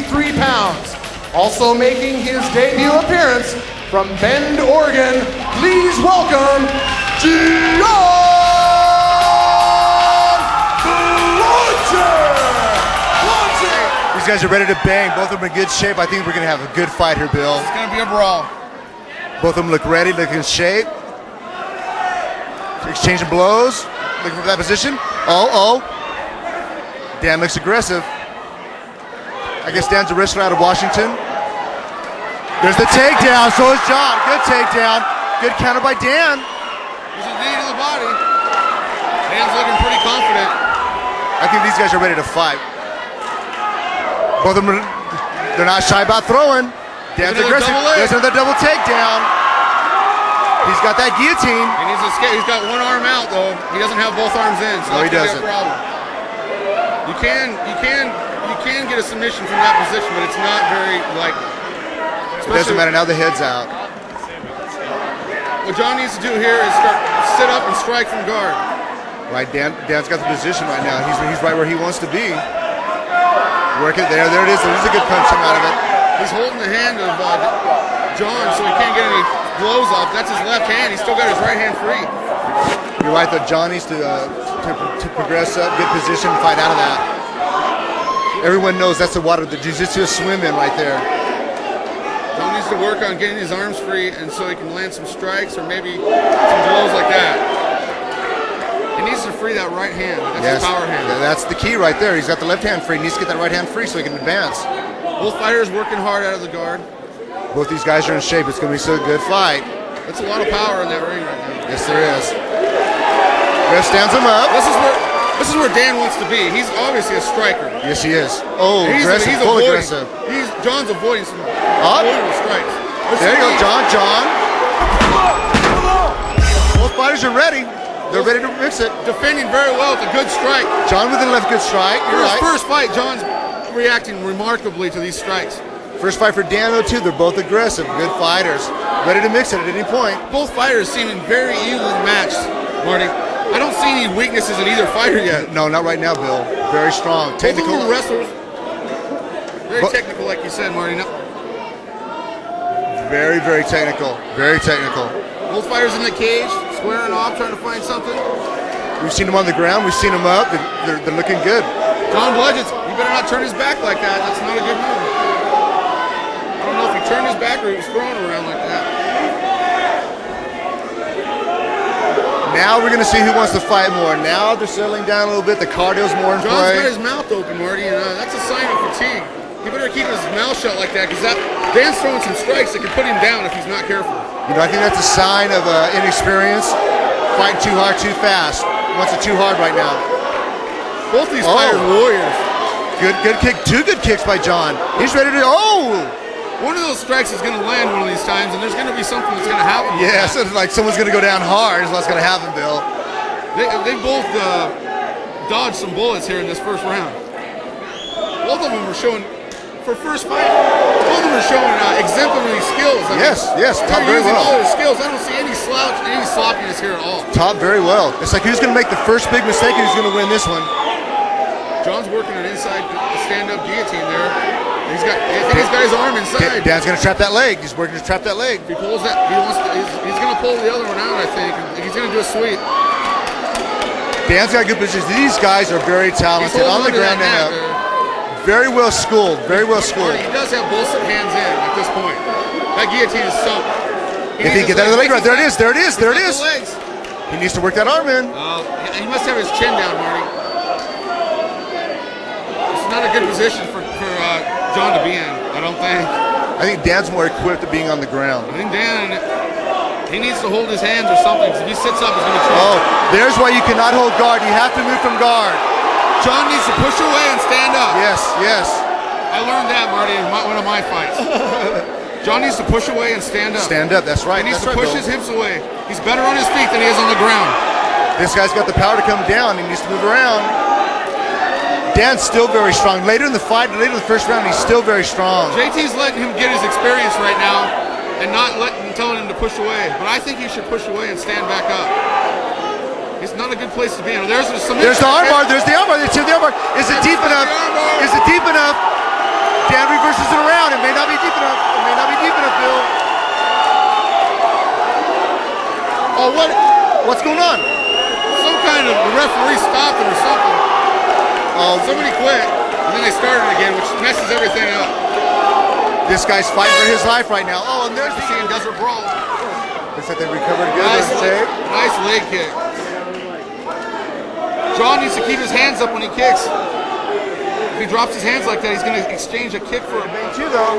63 pounds. Also making his debut appearance from Bend, Oregon, please welcome Blodgett! These guys are ready to bang. Both of them in good shape. I think we're going to have a good fight here, Bill. It's going to be a brawl. Both of them look ready, look in shape. Exchanging blows, looking for that position. Oh. Dan looks aggressive. I guess Dan's a wrestler out of Washington. There's the takedown, so is John. Good takedown. Good counter by Dan. There's a knee to the body. Dan's looking pretty confident. I think these guys are ready to fight. Both of them, they're not shy about throwing. Dan's aggressive. There's another double takedown. He's got that guillotine. He needs to escape. He's got one arm out though. He doesn't have both arms in, so no, he doesn't. Be a problem. You can get a submission from that position, but it's not very It doesn't matter now. The head's out. What John needs to do here is sit up and strike from guard. Right, Dan's got the position right now. He's right where he wants to be. Work it there. There it is. There's a good punch out of it. He's holding the hand of John, so he can't get any blows off. That's his left hand. He's still got his right hand free. You're right, though. John needs to progress up, good position, fight out of that. Everyone knows that's the water the jiu-jitsu is swimming right there. John needs to work on getting his arms free, and so he can land some strikes or maybe some blows like that. He needs to free that right hand. That's his power hand. That's the key right there. He's got the left hand free. He needs to get that right hand free so he can advance. Both fighters working hard out of the guard. Both these guys are in shape. It's going to be so good fight. That's a lot of power in that ring right now. Yes, there is. Ref stands him up. This is where Dan wants to be. He's obviously a striker. Yes, he is. Oh, he's aggressive, full aggressive. John's avoiding some strikes. There you go, John. Both fighters are ready. They're ready to mix it. Defending very well with a good strike. John with the left good strike. For his first fight, John's reacting remarkably to these strikes. First fight for Dan, though, too. They're both aggressive, good fighters. Ready to mix it at any point. Both fighters seeming very evenly matched, Marty. I don't see any weaknesses in either fighter yet. No, not right now, Bill. Very strong. Technical. Both of them wrestlers. Very technical, like you said, Marty. Very, very technical. Very technical. Both fighters in the cage, squaring off, trying to find something. We've seen them on the ground. We've seen them up. They're looking good. John Blodgett, you better not turn his back like that. That's not a good move. I don't know if he turned his back or he was throwing around like that. Now we're going to see who wants to fight more. Now they're settling down a little bit. The cardio's more in play. John's got his mouth open, Marty, and that's a sign of fatigue. He better keep his mouth shut like that, because Dan's throwing some strikes that could put him down if he's not careful. You know, I think that's a sign of inexperience. Fighting too hard, too fast. Wants it too hard right now. Both these fighters are warriors. Good kick. Two good kicks by John. He's ready to. One of those strikes is going to land one of these times, and there's going to be something that's going to happen. Yeah, so like someone's going to go down hard is what's going to happen, Bill. They both dodged some bullets here in this first round. Both of them are showing, for first fight, both of them are showing exemplary skills. Yes, top very well. All their skills. I don't see any slouch, any sloppiness here at all. Top very well. It's like who's going to make the first big mistake and who's going to win this one. John's working an inside stand-up guillotine there. I think he's got his arm inside. Dan's going to trap that leg. He's working to trap that leg. If he pulls that, he's going to pull the other one out, I think. He's going to do a sweep. Dan's got good positions. These guys are very talented on the ground and up. Very well schooled. Very well schooled. He does have both hands in at this point. That guillotine is sunk. If he can get that other leg right, there it is. He needs to work that arm in. He must have his chin down, Marty. It's not a good position for John to be in, I don't think. I think Dan's more equipped at being on the ground. I think Dan, he needs to hold his hands or something, because if he sits up, he's going to choke. Oh, there's why you cannot hold guard. You have to move from guard. John needs to push away and stand up. Yes. I learned that, Marty, in one of my fights. John needs to push away and stand up. Stand up, that's right. He needs to push his hips away. He's better on his feet than he is on the ground. This guy's got the power to come down. He needs to move around. Dan's still very strong. Later in the first round, he's still very strong. JT's letting him get his experience right now and not telling him to push away. But I think he should push away and stand back up. It's not a good place to be in. There's the armbar. There's the armbar. Is it deep enough? Is it deep enough? Dan reverses it around. It may not be deep enough. It may not be deep enough, Bill. Oh, what? What's going on? Some kind of the referee stopped him or something. Oh, Somebody quit, and then they started again, which messes everything up. this guy's fighting for his life right now. Oh, and there's There's the scene, Desert Brawl. looks like they recovered good. Nice leg kick. John needs to keep his hands up when he kicks. If he drops his hands like that, he's going to exchange a kick for a Bang too, though.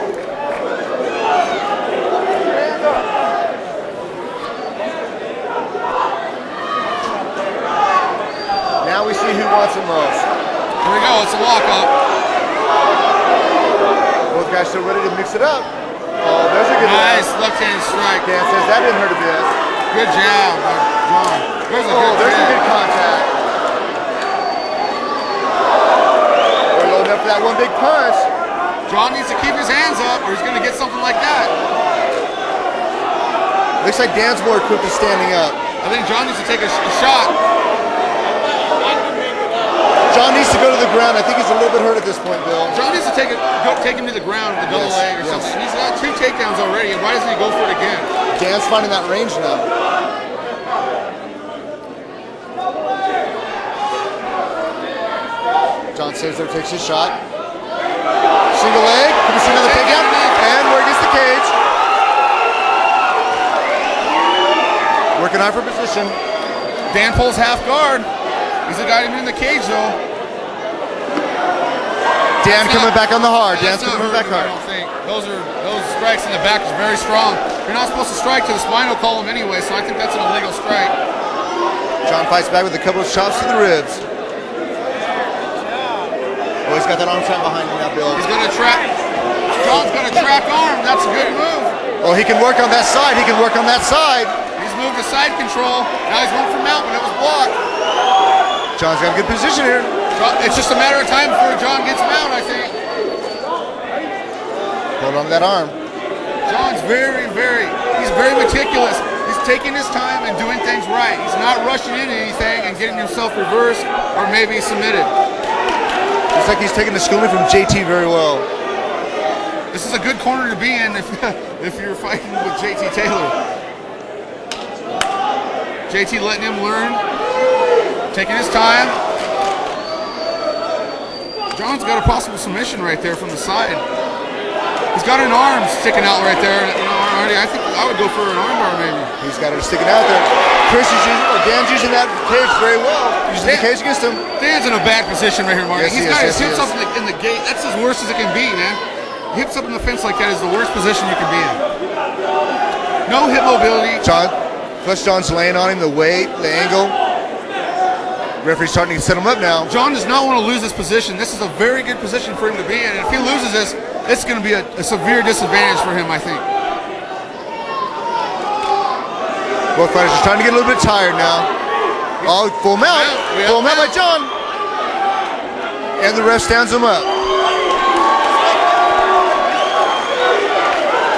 Now we see who wants it most. Here we go, it's a lockup. Both guys still ready to mix it up. Oh, there's a good Nice left-hand strike. Dan says that didn't hurt a bit. Good jab by John. There's a good There's jab. some good contact. They're loading up for that one big punch. John needs to keep his hands up or he's going to get something like that. Looks like Dan's more equipped to standing up. I think John needs to take a shot. John needs to go to the ground. I think he's a little bit hurt at this point, Bill. John needs to take him to the ground with the double leg or something. He's got 2 takedowns already, and why doesn't he go for it again? Dan's finding that range now. John saves there, takes his shot. Single leg. Can we see another takedown? And where gets the cage. Working hard for position. Dan pulls half guard. He's got him in the cage though. Dan coming back on the hard. Dan's That's not coming back hurting, hard. I don't think. Those strikes in the back is very strong. You're not supposed to strike to the spinal column anyway, so I think that's an illegal strike. John fights back with a couple of chops to the ribs. Oh, he's got that arm trap behind him now, Bill. He's gonna trap. John's gonna trap arm. That's a good move. Oh, he can work on that side. He can work on that side. He's moved to side control. Now he's going for mount, but it was blocked. John's got a good position here. It's just a matter of time before John gets mount, I think. Hold on to that arm. John's he's very meticulous. He's taking his time and doing things right. He's not rushing into anything and getting himself reversed or maybe submitted. Looks like he's taking the schooling from JT very well. This is a good corner to be in if you're fighting with JT Taylor. JT letting him learn, taking his time. John's got a possible submission right there from the side. He's got an arm sticking out right there. Already, I think I would go for an armbar maybe. He's got it sticking out there. Dan's using that cage very well. Using the cage against him. Dan's in a bad position right here, Mark. Yes, He's he got is, his yes, hips up in the gate. That's as worst as it can be, man. Hips up in the fence like that is the worst position you can be in. No hip mobility. John's laying on him, the weight, the angle. Referee's starting to set him up now. John does not want to lose this position. This is a very good position for him to be in. And if he loses this, it's going to be a severe disadvantage for him, I think. Both fighters are starting to get a little bit tired now. Oh, full mount. Full mount by John. And the ref stands him up.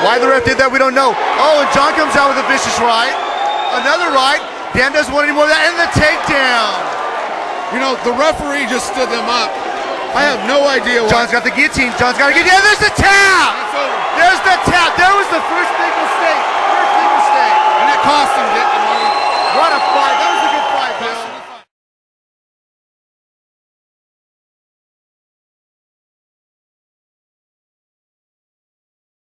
Why the ref did that, we don't know. Oh, and John comes out with a vicious right. Another right. Dan doesn't want any more of that. And the takedown. You know, the referee just stood them up. I have no idea why. John's got the guillotine. John's got to get down. There's the tap. There's the tap. There was the first big mistake. And it cost him, What a fight.